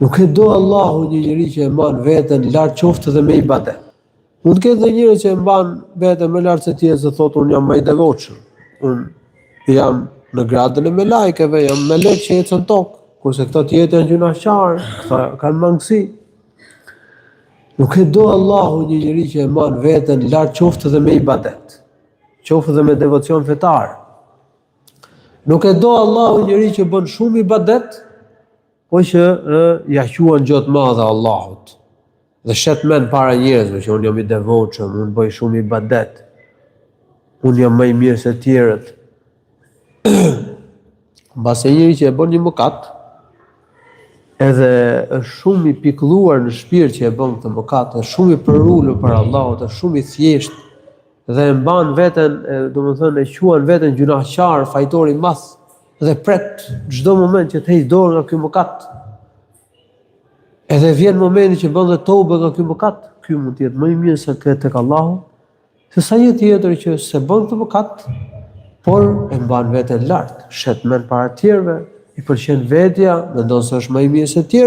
Nuk e do Allahu një njeri që e mban veten lart qoftë dhe me ibadet. Mund të ketë dhe njëri që e mban veten më lart se tjerë, se thotë unë jam më i devotshëm. Unë jam në gradën e melajkeve, jam melek që ecën tokë, kurse këto tjerë janë gjunaqar, këta kanë mangësi. Nuk e do Allahu një njeri që e mban veten lart qoftë dhe me ibadet, qoftë dhe me devocion fetar. Nuk e do Allahu një njeri që bën shumë ibadet, po që ja quan gjotë madhe Allahut. Dhe shet men para njerëzve që unë jam i devotshëm, unë bëj shumë ibadet, unë jam më i mirë se tjerët. Mbase njëri që e bën një mëkat, edhe është shumë i pikëlluar në shpirt që e bën këtë mëkat, është shumë i përulur për Allahut, është shumë i thjeshtë dhe e mban veten, domethënë e quan veten gjunaqar, fajtor i madh dhe pret çdo moment që të heq dorë nga ky mëkat. Edhe vjen momenti që bën dhe tobe nga ky mëkat, ky mund të jetë më i mirë se tek Allahu, se sa një tjetër që se bën këtë mëkat, por e mban veten lart, shet men para të tjerëve, i pëlqen vetja, mendon se është më i mirë se tjerë.